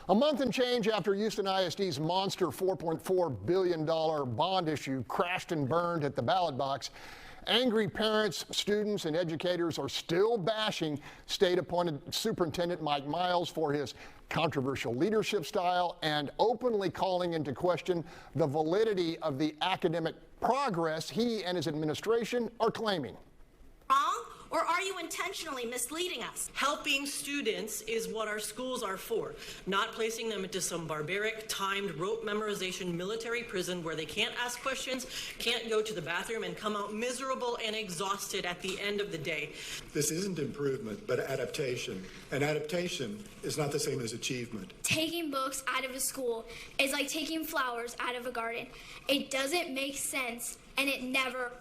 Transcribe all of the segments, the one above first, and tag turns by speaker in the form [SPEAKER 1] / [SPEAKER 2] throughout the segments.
[SPEAKER 1] A month and change after Houston ISD's monster $4.4 billion bond issue crashed and burned at the ballot box, angry parents, students, and educators are still bashing state-appointed Superintendent Mike Miles for his controversial leadership style and openly calling into question the validity of the academic progress he and his administration are claiming.
[SPEAKER 2] Wrong? Or are you intentionally misleading us?
[SPEAKER 3] Helping students is what our schools are for, not placing them into some barbaric, timed, rote memorization military prison where they can't ask questions, can't go to the bathroom, and come out miserable and exhausted at the end of the day.
[SPEAKER 4] This isn't improvement, but adaptation. And adaptation is not the same as achievement.
[SPEAKER 5] Taking books out of a school is like taking flowers out of a garden. It doesn't make sense, and it never will.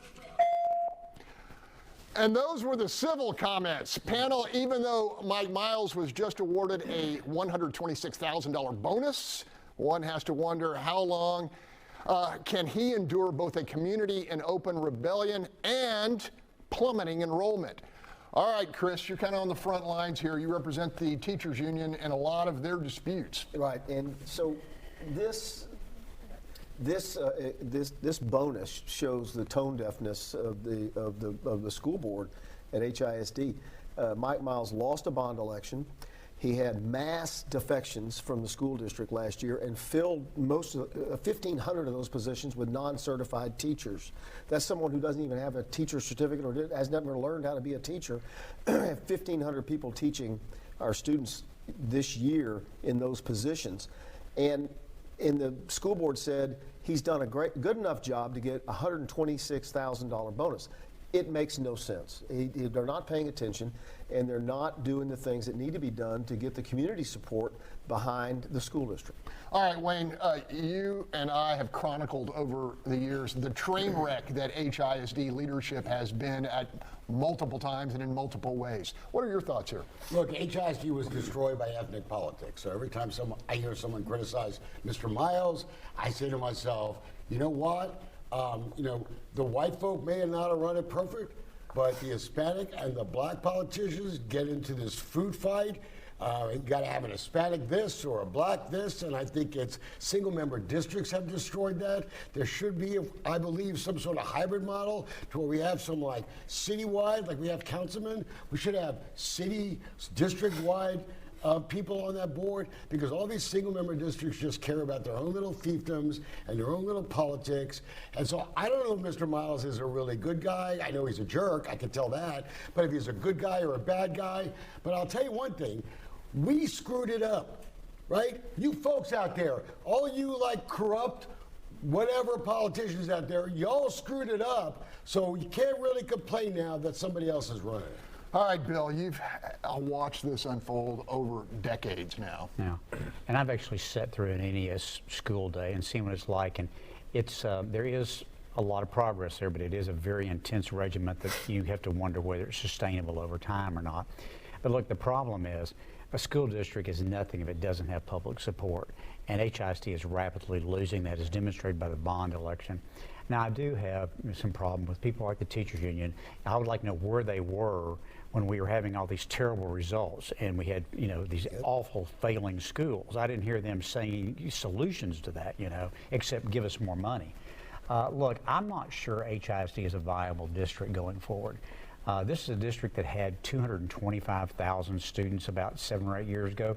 [SPEAKER 1] And those were the civil comments. Panel, even though Mike Miles was just awarded a $126,000 bonus, one has to wonder how long can he endure both a community and open rebellion and plummeting enrollment. All right, Chris, you're kind of on the front lines here. You represent the teachers union and a lot of their disputes.
[SPEAKER 6] Right, and so this bonus shows the tone deafness of the school board at HISD. Mike Miles lost a bond election. He had mass defections from the school district last year and filled most of 1,500 of those positions with non-certified teachers. That's someone who doesn't even have a teacher certificate or has never learned how to be a teacher. 1,500 people teaching our students this year in those positions. And the school board said he's done a good enough job to get a $126,000 bonus. It makes no sense. They're not paying attention, and they're not doing the things that need to be done to get the community support behind the school district.
[SPEAKER 1] All right, Wayne, you and I have chronicled over the years the train wreck that HISD leadership has been at multiple times and in multiple ways. What are your thoughts here?
[SPEAKER 7] Look, HISD was destroyed by ethnic politics. So every time I hear someone criticize Mr. Miles, I say to myself, you know what? The white folk may not have run it perfect, but the Hispanic and the black politicians get into this food fight. You got to have an Hispanic this or a black this, and I think it's single-member districts have destroyed that. There should be, I believe, some sort of hybrid model to where we have some like citywide, like we have councilmen. We should have city, district-wide people on that board, because all these single-member districts just care about their own little fiefdoms and their own little politics. And so I don't know if Mr. Miles is a really good guy. I know he's a jerk, I can tell that. But if he's a good guy or a bad guy, but I'll tell you one thing, we screwed it up, right? You folks out there, all you like corrupt, whatever politicians out there, y'all screwed it up. So you can't really complain now that somebody else is running it.
[SPEAKER 1] All right, Bill, you've watched this unfold over decades now.
[SPEAKER 8] Yeah, and I've actually sat through an NES school day and seen what it's like, and it's there is a lot of progress there, but it is a very intense regiment that you have to wonder whether it's sustainable over time or not. But look, the problem is a school district is nothing if it doesn't have public support, and HISD is rapidly losing that, as demonstrated by the bond election. Now, I do have some problem with people like the teachers union. I would like to know where they were when we were having all these terrible results and we had, these awful failing schools. I didn't hear them saying solutions to that, except give us more money. Look, I'm not sure HISD is a viable district going forward. This is a district that had 225,000 students about 7 or 8 years ago.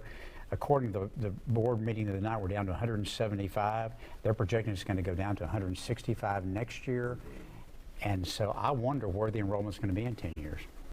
[SPEAKER 8] According to the board meeting the other night, we're down to 175. They're projecting it's going to go down to 165 next year. And so I wonder where the enrollment's going to be in 10 years.